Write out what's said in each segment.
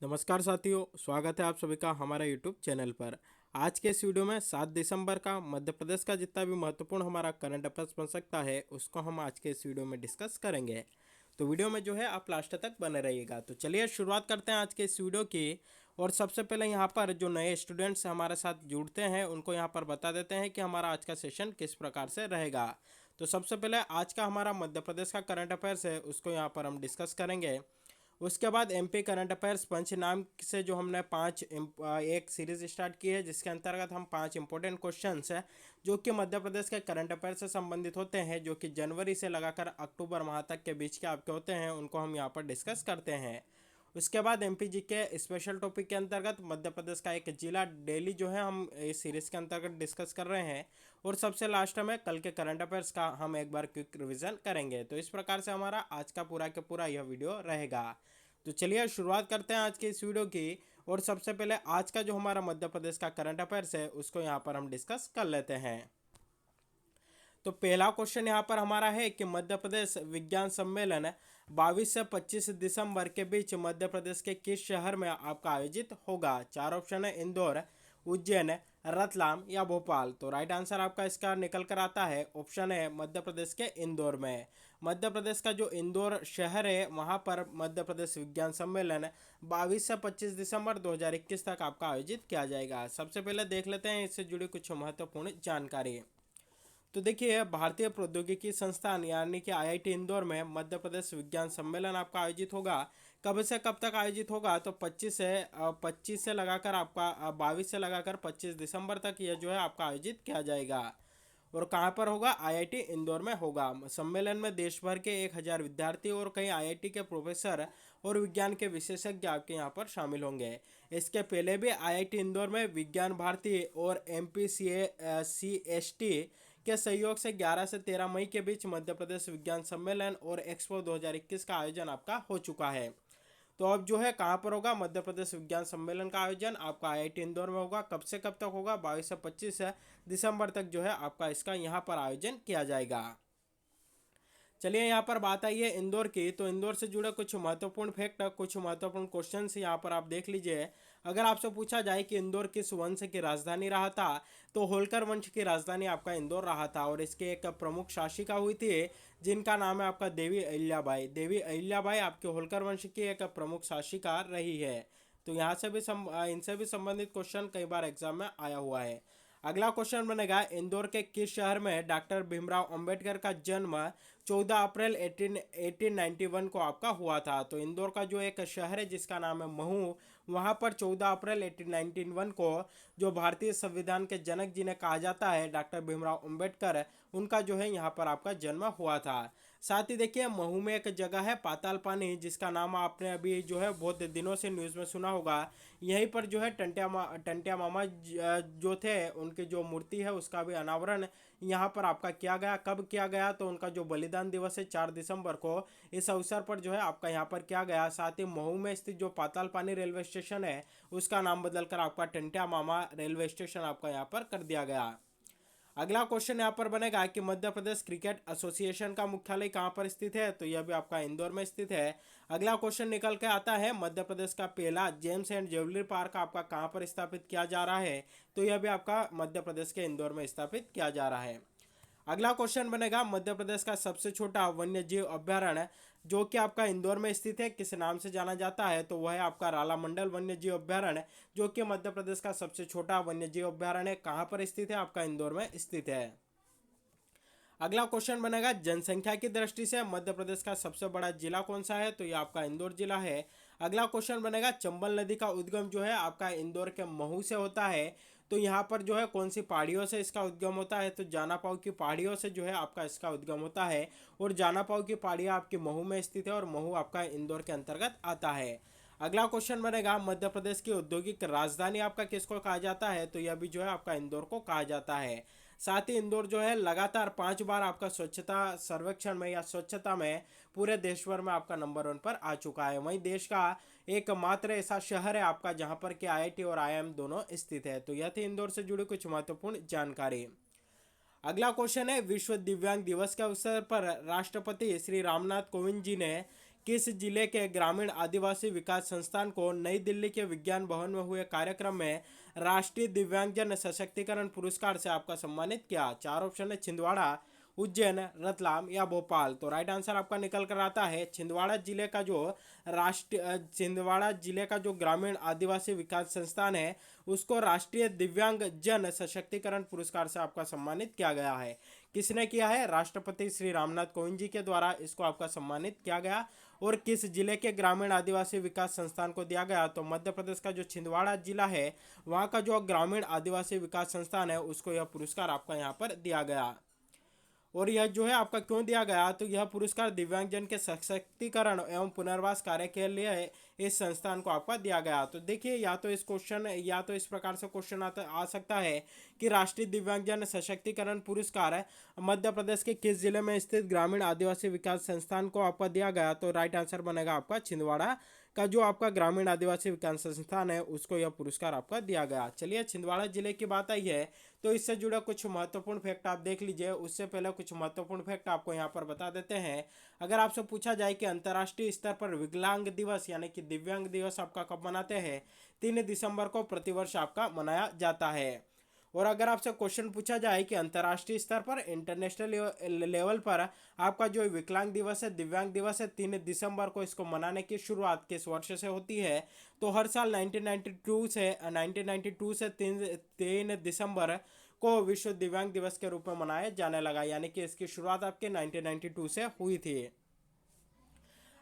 नमस्कार साथियों, स्वागत है आप सभी का हमारा यूट्यूब चैनल पर। आज के इस वीडियो में 7 दिसंबर का मध्य प्रदेश का जितना भी महत्वपूर्ण हमारा करंट अफेयर्स बन सकता है उसको हम आज के इस वीडियो में डिस्कस करेंगे। तो वीडियो में जो है आप लास्ट तक बने रहिएगा। तो चलिए शुरुआत करते हैं आज के इस वीडियो की। और सबसे पहले यहाँ पर जो नए स्टूडेंट्स हमारे साथ जुड़ते हैं उनको यहाँ पर बता देते हैं कि हमारा आज का सेशन किस प्रकार से रहेगा। तो सबसे पहले आज का हमारा मध्य प्रदेश का करंट अफेयर्स है उसको यहाँ पर हम डिस्कस करेंगे। उसके बाद एमपी करंट अफेयर्स पंच नाम से जो हमने एक सीरीज स्टार्ट की है जिसके अंतर्गत हम 5 इंपॉर्टेंट क्वेश्चंस है जो कि मध्य प्रदेश के करंट अफेयर से संबंधित होते हैं, जो कि जनवरी से लगाकर अक्टूबर माह तक के बीच के आपके होते हैं, उनको हम यहाँ पर डिस्कस करते हैं। उसके बाद एमपीजी के स्पेशल टॉपिक के अंतर्गत मध्य प्रदेश का एक जिला डेली जो है हम इस सीरीज के अंतर्गत डिस्कस कर रहे हैं। और सबसे लास्ट में कल के करंट अफेयर्स का हम एक बार क्विक रिवीजन करेंगे। तो इस प्रकार से हमारा आज का पूरा के पूरा यह वीडियो रहेगा। तो चलिए शुरुआत करते हैं आज की इस वीडियो की। और सबसे पहले आज का जो हमारा मध्य प्रदेश का करंट अफेयर्स है उसको यहाँ पर हम डिस्कस कर लेते हैं। तो पहला क्वेश्चन यहाँ पर हमारा है कि मध्य प्रदेश विज्ञान सम्मेलन 22 से 25 दिसंबर के बीच मध्य प्रदेश के किस शहर में आपका आयोजित होगा। चार ऑप्शन है, इंदौर, उज्जैन, रतलाम या भोपाल। तो राइट आंसर आपका इसका निकल कर आता है ऑप्शन है मध्य प्रदेश के इंदौर में। मध्य प्रदेश का जो इंदौर शहर है वहाँ पर मध्य प्रदेश विज्ञान सम्मेलन 22 से 25 दिसंबर 2021 तक आपका आयोजित किया जाएगा। सबसे पहले देख लेते हैं इससे जुड़ी कुछ महत्वपूर्ण जानकारी। तो देखिए, भारतीय प्रौद्योगिकी संस्थान यानी कि आईआईटी इंदौर में मध्य प्रदेश विज्ञान सम्मेलन आपका आयोजित होगा। कब से कब तक आयोजित होगा, तो 25 से लगाकर आपका 22 से लगाकर 25 दिसंबर तक यह जो है आपका आयोजित किया जाएगा। और कहाँ पर होगा, आईआईटी इंदौर में होगा। सम्मेलन में देश भर के 1000 विद्यार्थी और कई आईआईटी के प्रोफेसर और विज्ञान के विशेषज्ञ आपके यहाँ पर शामिल होंगे। इसके पहले भी आईआईटी इंदौर में विज्ञान भारती और एमपीसीएसटी के सहयोग से 11 से 13 मई के बीच मध्य प्रदेश विज्ञान सम्मेलन और एक्सपो 2021 का आयोजन आपका हो चुका है। तो अब जो है कहाँ पर होगा, मध्य प्रदेश विज्ञान सम्मेलन का आयोजन आपका आईआईटी इंदौर में होगा। कब से कब तक होगा, 22 से 25 दिसंबर तक जो है आपका इसका यहाँ पर आयोजन किया जाएगा। चलिए यहाँ पर बात आई है इंदौर की। तो इंदौर से जुड़े कुछ महत्वपूर्ण फैक्ट, कुछ महत्वपूर्ण क्वेश्चंस यहाँ पर आप देख लीजिए। अगर आपसे पूछा जाए कि इंदौर किस वंश की राजधानी रहा था, तो होलकर वंश की राजधानी आपका इंदौर रहा था। और इसके एक प्रमुख शासिका हुई थी जिनका नाम है आपका देवी अहिल्याबाई। देवी अहिल्याबाई आपके होलकर वंश की एक प्रमुख शासिका रही है। तो यहाँ से भी इनसे भी संबंधित क्वेश्चन कई बार एग्जाम में आया हुआ है। अगला क्वेश्चन बनेगा, इंदौर के किस शहर में डॉक्टर भीमराव अंबेडकर का जन्म 14 अप्रैल 1891 को आपका हुआ था। तो इंदौर का जो एक शहर है जिसका नाम है महू, वहाँ पर 14 अप्रैल 1891 को जो भारतीय संविधान के जनक जिन्हें कहा जाता है डॉक्टर भीमराव अंबेडकर, उनका जो है यहाँ पर आपका जन्म हुआ था। साथ ही देखिए, महू में एक जगह है पाताल पानी जिसका नाम आपने अभी जो है बहुत दिनों से न्यूज़ में सुना होगा। यहीं पर जो है टंटिया मामा जो थे उनकी जो मूर्ति है उसका भी अनावरण यहाँ पर आपका किया गया। कब किया गया, तो उनका जो बलिदान दिवस है 4 दिसंबर को, इस अवसर पर जो है आपका यहाँ पर किया गया। साथ ही महू में स्थित जो पाताल पानी रेलवे स्टेशन है उसका नाम बदलकर आपका टंटिया मामा रेलवे स्टेशन आपका यहाँ पर कर दिया गया। अगला क्वेश्चन यहाँ पर बनेगा कि मध्य प्रदेश क्रिकेट एसोसिएशन का मुख्यालय कहाँ पर स्थित है, तो यह भी आपका इंदौर में स्थित है। अगला क्वेश्चन निकल के आता है, मध्य प्रदेश का पहला जेम्स एंड ज्वेलरी पार्क आपका कहाँ पर स्थापित किया जा रहा है, तो यह भी आपका मध्य प्रदेश के इंदौर में स्थापित किया जा रहा है। अगला क्वेश्चन बनेगा, मध्य प्रदेश का सबसे छोटा वन्य जीव अभ्यारण्य जो कि आपका इंदौर में स्थित है किस नाम से जाना जाता है, तो वह है आपका राला मंडल वन्य जीव अभ्यारण्य, जो कि मध्य प्रदेश का सबसे छोटा वन्य जीव अभ्यारण्य कहाँ पर स्थित है, आपका इंदौर में स्थित है। अगला क्वेश्चन बनेगा, जनसंख्या की दृष्टि से मध्य प्रदेश का सबसे बड़ा जिला कौन सा है, तो ये आपका इंदौर जिला है। अगला क्वेश्चन बनेगा, चंबल नदी का उद्गम जो है आपका इंदौर के महू से होता है, तो यहाँ पर जो है कौन सी पहाड़ियों से इसका उद्गम होता है, तो जानापाव की पहाड़ियों से जो है आपका इसका उद्गम होता है। और जानापाव की पहाड़ियाँ आपकी महू में स्थित है और महू आपका इंदौर के अंतर्गत आता है। अगला क्वेश्चन बनेगा, मध्य प्रदेश की औद्योगिक राजधानी आपका किसको कहा जाता है, तो यह भी जो है आपका इंदौर को कहा जाता है। साथ ही इंदौर जो है लगातार 5 बार आपका स्वच्छता सर्वेक्षण में या स्वच्छता में पूरे देश भर में आपका नंबर 1 पर आ चुका है। वहीं देश का एकमात्र ऐसा शहर है आपका जहां पर कि आईआईटी और आईआईएम दोनों स्थित है। तो यह थी इंदौर से जुड़ी कुछ महत्वपूर्ण जानकारी। अगला क्वेश्चन है, विश्व दिव्यांग दिवस के अवसर पर राष्ट्रपति श्री रामनाथ कोविंद जी ने किस जिले के ग्रामीण आदिवासी विकास संस्थान को नई दिल्ली के विज्ञान भवन में हुए कार्यक्रम में राष्ट्रीय दिव्यांगजन सशक्तिकरण पुरस्कार से आपका सम्मानित किया? चार ऑप्शन है, छिंदवाड़ा, उज्जैन, रतलाम या भोपाल। तो राइट आंसर आपका निकल कर आता है छिंदवाड़ा जिले का जो छिंदवाड़ा जिले का जो ग्रामीण आदिवासी विकास संस्थान है उसको राष्ट्रीय दिव्यांग जन सशक्तिकरण पुरस्कार से आपका सम्मानित किया गया है। किसने किया है? राष्ट्रपति श्री रामनाथ कोविंद जी के द्वारा इसको आपका सम्मानित किया गया। और किस जिले के ग्रामीण आदिवासी विकास संस्थान को दिया गया? तो मध्य प्रदेश का जो छिंदवाड़ा जिला है वहाँ का जो ग्रामीण आदिवासी विकास संस्थान है उसको यह पुरस्कार आपका यहाँ पर दिया गया। और यह जो है आपका क्यों दिया गया? तो यह पुरस्कार दिव्यांगजन के सशक्तिकरण एवं पुनर्वास कार्य के लिए इस संस्थान को आपका दिया गया। तो देखिए या तो इस प्रकार से क्वेश्चन आ सकता है कि राष्ट्रीय दिव्यांगजन सशक्तिकरण पुरस्कार मध्य प्रदेश के किस जिले में स्थित ग्रामीण आदिवासी विकास संस्थान को आपका दिया गया? तो राइट आंसर बनेगा आपका छिंदवाड़ा का जो आपका ग्रामीण आदिवासी विकास संस्थान है उसको यह पुरस्कार आपका दिया गया। चलिए छिंदवाड़ा जिले की बात आई है तो इससे जुड़ा कुछ महत्वपूर्ण फैक्ट आप देख लीजिए। उससे पहले कुछ महत्वपूर्ण फैक्ट आपको यहाँ पर बता देते हैं। अगर आपसे पूछा जाए कि अंतर्राष्ट्रीय स्तर पर विकलांग दिवस यानी कि दिव्यांग दिवस आपका कब मनाते हैं? 3 दिसंबर को प्रतिवर्ष आपका मनाया जाता है। और अगर आपसे क्वेश्चन पूछा जाए कि अंतर्राष्ट्रीय स्तर पर इंटरनेशनल लेवल पर आपका जो विकलांग दिवस है दिव्यांग दिवस है 3 दिसंबर को इसको मनाने की शुरुआत किस वर्ष से होती है? तो हर साल 1992 से 3 दिसंबर को विश्व दिव्यांग दिवस के रूप में मनाया जाने लगा, यानी कि इसकी शुरुआत आपके 1992 से हुई थी।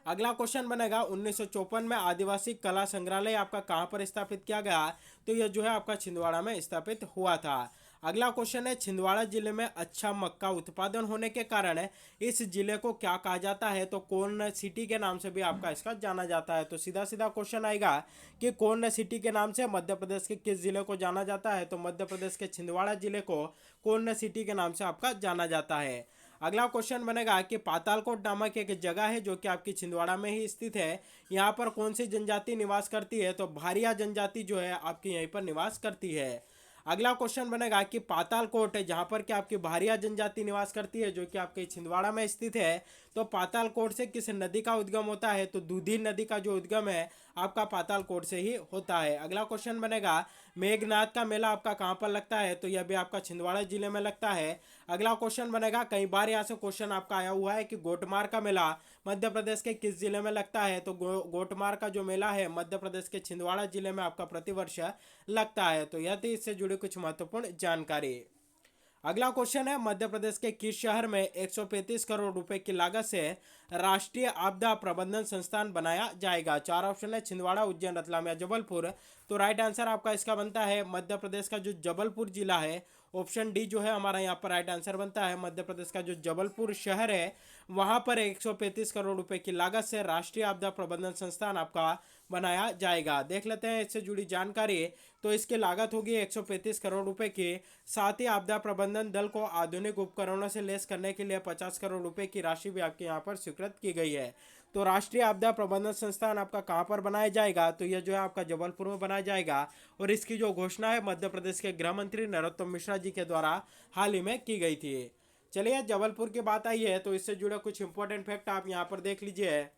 अगला क्वेश्चन बनेगा 1954 में आदिवासी कला संग्रहालय आपका कहाँ पर स्थापित किया गया? तो यह जो है आपका छिंदवाड़ा में स्थापित हुआ था। अगला क्वेश्चन है छिंदवाड़ा जिले में अच्छा मक्का उत्पादन होने के कारण इस जिले को क्या कहा जाता है? तो कॉर्न सिटी के नाम से भी आपका इसका जाना जाता है। तो सीधा सीधा क्वेश्चन आएगा कि कॉर्न सिटी के नाम से मध्य प्रदेश के किस जिले को जाना जाता है? तो मध्य प्रदेश के छिंदवाड़ा जिले को कॉर्न सिटी के नाम से आपका जाना जाता है। अगला क्वेश्चन बनेगा कि पातालकोट नामक एक जगह है जो कि आपकी छिंदवाड़ा में ही स्थित है, यहाँ पर कौन सी जनजाति निवास करती है? तो भारिया जनजाति जो है आपकी यहीं पर निवास करती है। अगला क्वेश्चन बनेगा कि पातालकोट जहाँ पर कि आपकी भारिया जनजाति निवास करती है जो कि आपके छिंदवाड़ा में स्थित है, तो पातालकोट से किस नदी का उद्गम होता है? तो दूधी नदी का जो उद्गम है आपका पातालकोट से ही होता है। अगला क्वेश्चन बनेगा मेघनाथ का मेला आपका कहाँ पर लगता है? तो यह भी आपका छिंदवाड़ा जिले में लगता है। अगला क्वेश्चन बनेगा, कई बार यहाँ से क्वेश्चन आपका आया हुआ है कि गोटमार का मेला मध्य प्रदेश के किस जिले में लगता है? तो गोटमार का जो मेला है मध्य प्रदेश के छिंदवाड़ा जिले में आपका प्रतिवर्ष लगता है। तो यह थी इससे जुड़ी कुछ महत्वपूर्ण जानकारी। अगला क्वेश्चन है मध्य प्रदेश के किस शहर में 135 करोड़ रुपए की लागत से राष्ट्रीय आपदा प्रबंधन संस्थान बनाया जाएगा? चार ऑप्शन है, छिंदवाड़ा, उज्जैन, रतलाम या जबलपुर। तो राइट आंसर आपका इसका बनता है मध्य प्रदेश का जो जबलपुर जिला है, ऑप्शन डी जो है हमारा यहाँ पर राइट आंसर बनता है। मध्य प्रदेश का जो जबलपुर शहर है वहाँ पर 135 करोड़ रुपए की लागत से राष्ट्रीय आपदा प्रबंधन संस्थान आपका बनाया जाएगा। देख लेते हैं इससे जुड़ी जानकारी। तो इसकी लागत होगी 135 करोड़ रुपए की। साथ ही आपदा प्रबंधन दल को आधुनिक उपकरणों से लैस करने के लिए 50 करोड़ रुपए की राशि भी आपके यहाँ पर स्वीकृत की गई है। तो राष्ट्रीय आपदा प्रबंधन संस्थान आपका कहाँ पर बनाया जाएगा? तो यह जो है आपका जबलपुर में बनाया जाएगा। और इसकी जो घोषणा है मध्य प्रदेश के गृह मंत्री नरोत्तम मिश्रा जी के द्वारा हाल ही में की गई थी। चलिए जबलपुर की बात आई है तो इससे जुड़े कुछ इंपॉर्टेंट फैक्ट आप यहाँ पर देख लीजिए।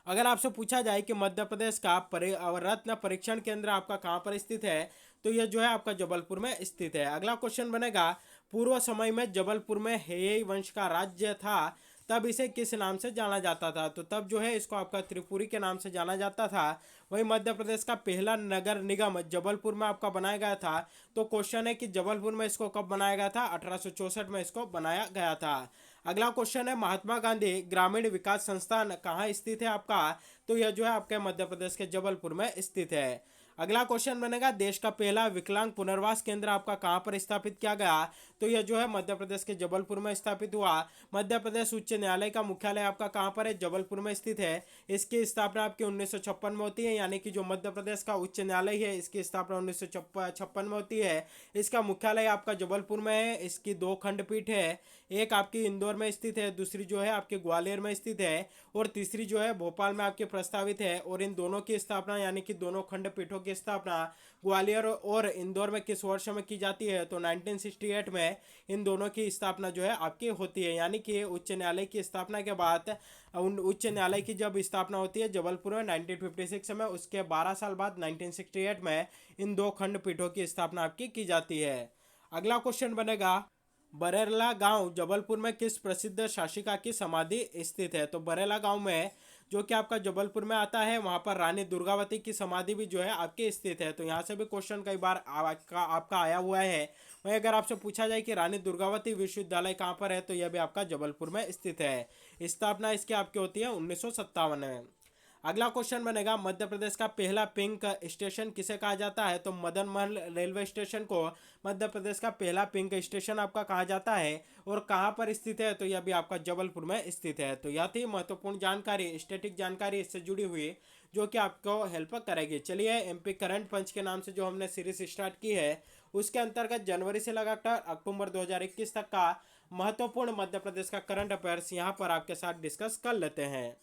अगर आपसे पूछा जाए कि मध्य प्रदेश का रत्न परीक्षण केंद्र आपका कहाँ पर स्थित है? तो यह जो है आपका जबलपुर में स्थित है। अगला क्वेश्चन बनेगा, पूर्व समय में जबलपुर में हेयई वंश का राज्य था, तब इसे किस नाम से जाना जाता था? तो तब जो है इसको आपका त्रिपुरी के नाम से जाना जाता था। वहीं मध्य प्रदेश का पहला नगर निगम जबलपुर में आपका बनाया गया था। तो क्वेश्चन है कि जबलपुर में इसको कब बनाया गया था? 1864 में इसको बनाया गया था। अगला क्वेश्चन है महात्मा गांधी ग्रामीण विकास संस्थान कहाँ स्थित है आपका? तो यह जो है आपके मध्य प्रदेश के जबलपुर में स्थित है। अगला क्वेश्चन बनेगा, देश का पहला विकलांग पुनर्वास केंद्र आपका कहाँ पर स्थापित किया गया? तो यह जो है मध्य प्रदेश के जबलपुर में स्थापित हुआ। मध्य प्रदेश उच्च न्यायालय का मुख्यालय आपका कहाँ पर है? जबलपुर में स्थित है। इसकी स्थापना आपकी 1956 में होती है, यानी कि जो मध्य प्रदेश का उच्च न्यायालय है इसकी स्थापना 1956 में होती है। इसका मुख्यालय आपका जबलपुर में है। इसकी 2 खंडपीठ है, एक आपकी इंदौर में स्थित है, दूसरी जो है आपके ग्वालियर में स्थित है और तीसरी जो है भोपाल में आपके प्रस्तावित है। और इन दोनों की स्थापना यानी कि दोनों खंडपीठों की स्थापना ग्वालियर और इंदौर में किस वर्ष में की जाती है? तो 1968 में इन दोनों की स्थापना जो है आपकी होती है। यानी कि उच्च न्यायालय की स्थापना के बाद उच्च न्यायालय की जब स्थापना होती है जबलपुर में 1956 में, उसके 12 साल बाद 1968 में इन दो खंडपीठों की स्थापना आपकी की जाती है। अगला क्वेश्चन बनेगा, बरेला गांव जबलपुर में किस प्रसिद्ध शासिका की समाधि स्थित है? तो बरेला गांव में जो कि आपका जबलपुर में आता है, वहां पर रानी दुर्गावती की समाधि भी जो है आपके स्थित है। तो यहाँ से भी क्वेश्चन कई बार आपका आया हुआ है। वहीं अगर आपसे पूछा जाए कि रानी दुर्गावती विश्वविद्यालय कहाँ पर है, तो यह भी आपका जबलपुर में स्थित है। स्थापना इसकी आपकी होती है 1957 में। अगला क्वेश्चन बनेगा, मध्य प्रदेश का पहला पिंक स्टेशन किसे कहा जाता है? तो मदन महल रेलवे स्टेशन को मध्य प्रदेश का पहला पिंक स्टेशन आपका कहा जाता है। और कहाँ पर स्थित है? तो यह भी आपका जबलपुर में स्थित है। तो यह थी महत्वपूर्ण जानकारी, स्टैटिक जानकारी इससे जुड़ी हुई, जो कि आपको हेल्प करेगी। चलिए, एमपी करंट पंच के नाम से जो हमने सीरीज स्टार्ट की है, उसके अंतर्गत जनवरी से लगाकर अक्टूबर 2021 तक का महत्वपूर्ण मध्य प्रदेश का करंट अफेयर्स यहाँ पर आपके साथ डिस्कस कर लेते हैं।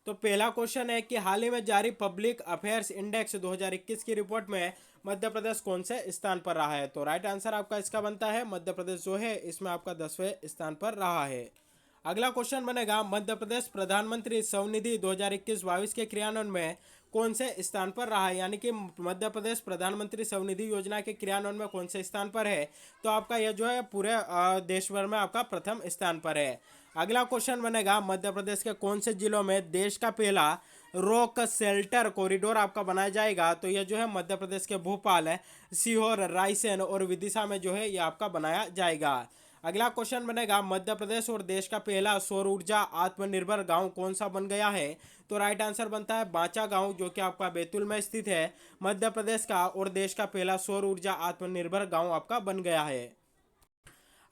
तो पहला क्वेश्चन है कि हाल ही में जारी पब्लिक अफेयर्स इंडेक्स 2021 की रिपोर्ट में मध्य प्रदेश कौन से स्थान पर रहा है? तो राइट आंसर आपका इसका बनता है मध्य प्रदेश जो है इसमें आपका 10वें स्थान पर रहा है। अगला क्वेश्चन बनेगा, मध्य प्रदेश प्रधानमंत्री स्वनिधि 2021-22 के क्रियान्वयन में कौन से स्थान पर रहा है? यानी कि मध्य प्रदेश प्रधानमंत्री स्वनिधि योजना के क्रियान्वयन में कौन से स्थान पर है? तो आपका यह जो है पूरे देश भर में आपका प्रथम स्थान पर है। अगला क्वेश्चन बनेगा, मध्य प्रदेश के कौन से जिलों में देश का पहला रॉक शेल्टर कॉरिडोर आपका बनाया जाएगा? तो यह जो है मध्य प्रदेश के भोपाल, सीहोर, रायसेन और विदिशा में जो है यह आपका बनाया जाएगा। अगला क्वेश्चन बनेगा, मध्य प्रदेश और देश का पहला सौर ऊर्जा आत्मनिर्भर गांव कौन सा बन गया है? तो राइट आंसर बनता है बांचा गांव, जो कि आपका बैतूल में स्थित है, मध्य प्रदेश का और देश का पहला सौर ऊर्जा आत्मनिर्भर गांव आपका बन गया है।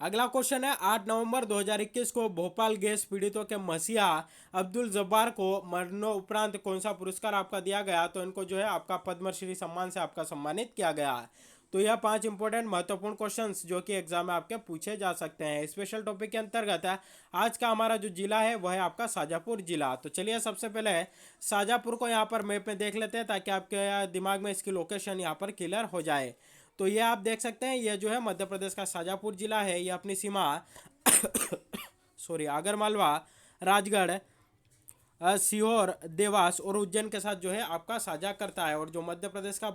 अगला क्वेश्चन है, 8 नवंबर 2021 को भोपाल गैस पीड़ितों के मसीहा अब्दुल जब्बार को मरणोपरांत कौन सा पुरस्कार आपका दिया गया? तो इनको जो है आपका पद्मश्री सम्मान से आपका सम्मानित किया गया। तो यह 5 इंपॉर्टेंट महत्वपूर्ण क्वेश्चंस जो कि एग्जाम में आपके पूछे जा सकते हैं। स्पेशल टॉपिक के अंतर्गत है आज का हमारा जो जिला है वह है आपका शाजापुर जिला। तो चलिए सबसे पहले शाजापुर को यहाँ पर मैप में देख लेते हैं, ताकि आपके दिमाग में इसकी लोकेशन यहाँ पर क्लियर हो जाए। तो ये आप देख सकते हैं, यह जो है मध्य प्रदेश का शाजापुर जिला है। यह अपनी सीमा आगरमालवा, राजगढ़, सीहोर, देवास और उज्जैन के साथ जो है आपका साझा करता है। और जो मध्य प्रदेश का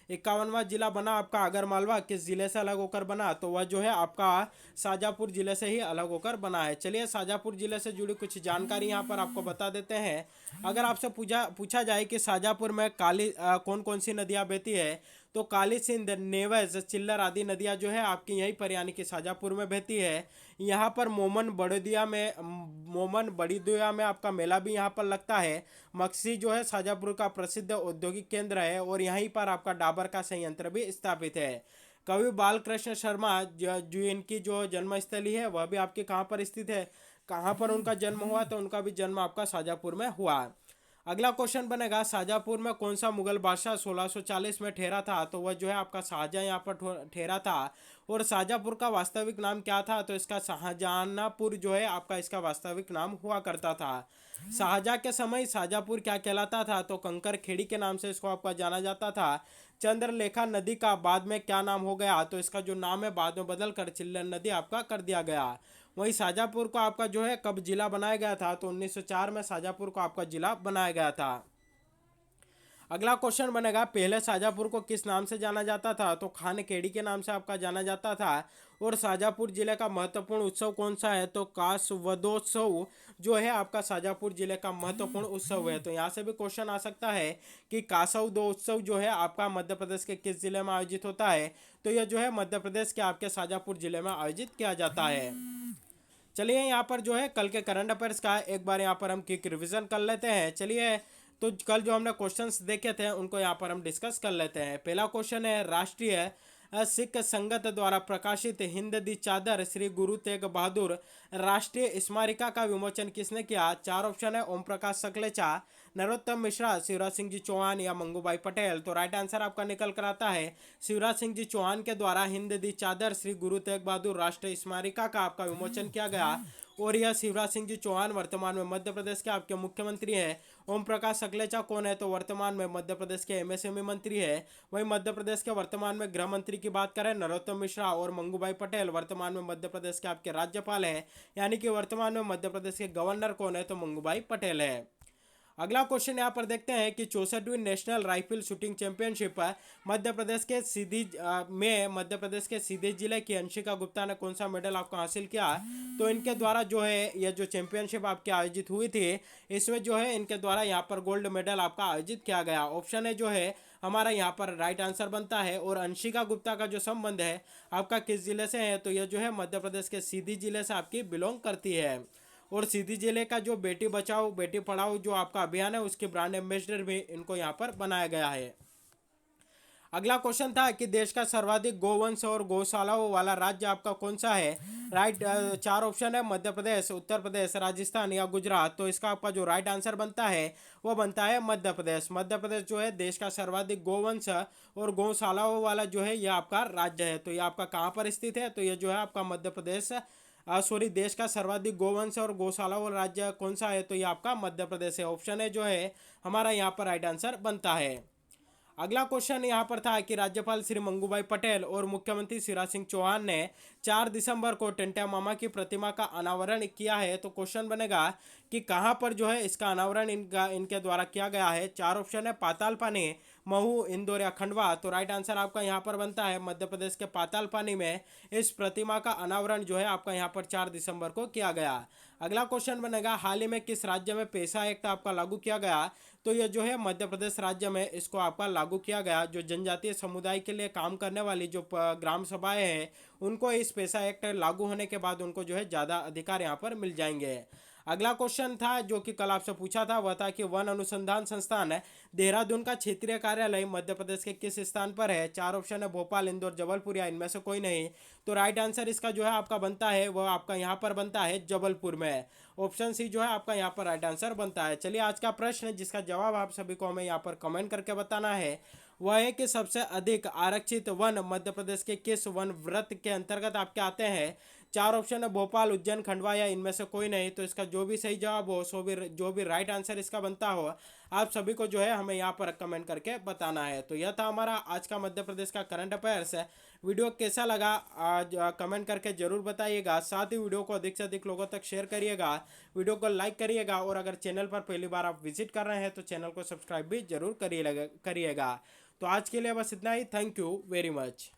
51वां जिला बना आपका आगरमालवा, किस जिले से अलग होकर बना? तो वह जो है आपका शाजापुर जिले से ही अलग होकर बना है। चलिए शाजापुर जिले से जुड़ी कुछ जानकारी यहाँ पर आपको बता देते हैं। अगर आपसे पूछा जाए कि शाजापुर में कौन कौन सी नदियाँ बहती है, तो काली सिंध, नेवज, चिल्लर आदि नदियाँ जो है आपकी यहीं पर यानी कि शाजापुर में बहती है। यहाँ पर मोमन बड़ीदिया में आपका मेला भी यहाँ पर लगता है। मक्सी जो है शाजापुर का प्रसिद्ध औद्योगिक केंद्र है और यहीं पर आपका डाबर का संयंत्र भी स्थापित है। कवि बालकृष्ण शर्मा जो इनकी जो जन्मस्थली है वह भी आपके कहाँ पर स्थित है, कहाँ पर उनका जन्म हुआ? तो उनका भी जन्म आपका शाजापुर में हुआ। अगला क्वेश्चन बनेगा, शाजापुर में कौन सा मुगल बादशाह 1640 में ठहरा था? तो वह जो है आपका शाहजहां यहाँ पर ठहरा था। और शाजापुर का वास्तविक नाम क्या था? तो इसका शाहजहानापुर जो है आपका इसका वास्तविक नाम हुआ करता था। शाहजहां के समय शाजापुर क्या कहलाता था? तो कंकर खेड़ी के नाम से इसको आपका जाना जाता था। चंद्रलेखा नदी का बाद में क्या नाम हो गया? तो इसका जो नाम है बाद में बदल कर चिल्लर नदी आपका कर दिया गया। वहीं शाजापुर को आपका जो है कब जिला बनाया गया था? तो 1904 में शाजापुर को आपका जिला बनाया गया था। अगला क्वेश्चन बनेगा, पहले शाजापुर को किस नाम से जाना जाता था? तो खानखेड़ी के नाम से आपका जाना जाता था। और शाजापुर जिले का महत्वपूर्ण उत्सव कौन सा है? तो कासवदोत्सव जो है आपका शाजापुर जिले का महत्वपूर्ण उत्सव है। तो यहाँ से भी क्वेश्चन आ सकता है कि कासवदोत्सव जो है आपका मध्य प्रदेश के किस जिले में आयोजित होता है? तो यह जो है मध्य प्रदेश के आपके शाजापुर जिले में आयोजित किया जाता है। चलिए यहाँ पर जो है कल के करंट अफेयर्स का एक बार यहाँ पर हम क्विक रिवीजन कर लेते हैं। चलिए, तो कल जो हमने क्वेश्चंस देखे थे उनको यहाँ पर हम डिस्कस कर लेते हैं। पहला क्वेश्चन है, राष्ट्रीय सिख संगत द्वारा प्रकाशित हिंद दी चादर श्री गुरु तेग बहादुर राष्ट्रीय स्मारिका का विमोचन किसने किया? 4 ऑप्शन है, ओम प्रकाश सकलेचा, नरोत्तम मिश्रा, शिवराज सिंह जी चौहान या मंगूभाई पटेल। तो राइट आंसर आपका निकल कर आता है शिवराज सिंह जी चौहान के द्वारा हिंद दी चादर श्री गुरु तेग बहादुर राष्ट्रीय स्मारिका का आपका विमोचन किया गया। और यह शिवराज सिंह जी चौहान वर्तमान में मध्य प्रदेश के आपके मुख्यमंत्री हैं ओम प्रकाश सकलेचा कौन है, तो वर्तमान में मध्य प्रदेश के एमएसएमई मंत्री है। वहीं मध्य प्रदेश के वर्तमान में गृह मंत्री की बात करें नरोत्तम मिश्रा, और मंगूभाई पटेल वर्तमान में मध्य प्रदेश के आपके राज्यपाल है, यानी कि वर्तमान में मध्य प्रदेश के गवर्नर कौन है, तो मंगूभाई पटेल है। अगला क्वेश्चन यहाँ पर देखते हैं कि 64वीं national rifle shooting championship Madhya Pradesh के मध्य प्रदेश के सीधी जिले की अंशिका गुप्ता ने कौन सा मेडल आपको हासिल किया। तो इनके द्वारा जो है यह जो चैंपियनशिप आपकी आयोजित हुई थी, इसमें जो है इनके द्वारा यहाँ पर गोल्ड मेडल आपका आयोजित किया गया। ऑप्शन है जो है हमारा यहाँ पर राइट आंसर बनता है। और अंशिका गुप्ता का जो संबंध है आपका किस जिले से है, तो यह जो है मध्य प्रदेश के सीधी जिले से आपकी बिलोंग करती है। और सीधी जिले का जो बेटी बचाओ बेटी पढ़ाओ जो आपका अभियान है उसके ब्रांड एम्बेसडर भी इनको यहाँ पर बनाया गया है। अगला क्वेश्चन था कि देश का सर्वाधिक गोवंश और गौशालाओं वाला राज्य आपका कौन सा है। राइट, चार ऑप्शन है, मध्य प्रदेश, उत्तर प्रदेश, राजस्थान या गुजरात। तो इसका आपका जो राइट आंसर बनता है वो बनता है मध्य प्रदेश। मध्य प्रदेश जो है देश का सर्वाधिक गोवंश और गौशालाओं वाला जो है यह आपका राज्य है। तो यह आपका कहाँ पर स्थित है, तो यह जो है आपका मध्य प्रदेश देश का सर्वाधिक गोवंश और गौशाला वाला राज्य कौन सा है, तो ये आपका मध्य प्रदेश है। ऑप्शन है जो है हमारा यहाँ पर राइट आंसर बनता है। अगला क्वेश्चन यहाँ पर था कि राज्यपाल श्री मंगूभाई पटेल और मुख्यमंत्री शिवराज सिंह चौहान ने 4 दिसंबर को टेंटिया मामा की प्रतिमा का अनावरण किया है। तो क्वेश्चन बनेगा कि कहाँ पर जो है इसका अनावरण इनके द्वारा किया गया है। चार ऑप्शन है, पाताल पानी, महू, इंदौर या खंडवा। तो राइट आंसर आपका यहाँ पर बनता है मध्य प्रदेश के पाताल पानी में इस प्रतिमा का अनावरण जो है आपका यहाँ पर 4 दिसंबर को किया गया। अगला क्वेश्चन बनेगा हाल ही में किस राज्य में पेशा एक्ट आपका लागू किया गया। तो ये जो है मध्य प्रदेश राज्य में इसको आपका लागू किया गया। जो जनजातीय समुदाय के लिए काम करने वाली जो ग्राम सभाएं हैं उनको इस पेशा एक्ट लागू होने के बाद उनको जो है ज़्यादा अधिकार यहाँ पर मिल जाएंगे। अगला क्वेश्चन था जो कि कल आपसे पूछा था वह था कि वन अनुसंधान संस्थान देहरादून का क्षेत्रीय कार्यालय मध्य प्रदेश के किस स्थान पर है। चार ऑप्शन है, भोपाल, इंदौर, जबलपुर या इनमें से कोई नहीं। तो राइट आंसर इसका जो है आपका बनता है वह आपका यहाँ पर बनता है जबलपुर में। ऑप्शन सी जो है आपका यहाँ पर राइट आंसर बनता है। चलिए आज का प्रश्न जिसका जवाब आप सभी को हमें यहाँ पर कमेंट करके बताना है वह है कि सबसे अधिक आरक्षित वन मध्य प्रदेश के किस वन व्रत के अंतर्गत आपके आते हैं। चार ऑप्शन है, भोपाल, उज्जैन, खंडवा या इनमें से कोई नहीं। तो इसका जो भी सही जवाब हो जो भी राइट आंसर इसका बनता हो आप सभी को जो है हमें यहाँ पर कमेंट करके बताना है। तो यह था हमारा आज का मध्य प्रदेश का करंट अफेयर्स है। वीडियो कैसा लगा आज कमेंट करके जरूर बताइएगा। साथ ही वीडियो को अधिक से अधिक लोगों तक शेयर करिएगा, वीडियो को लाइक करिएगा और अगर चैनल पर पहली बार आप विजिट कर रहे हैं तो चैनल को सब्सक्राइब भी जरूर करिएगा। तो आज के लिए बस इतना ही। Thank you very much.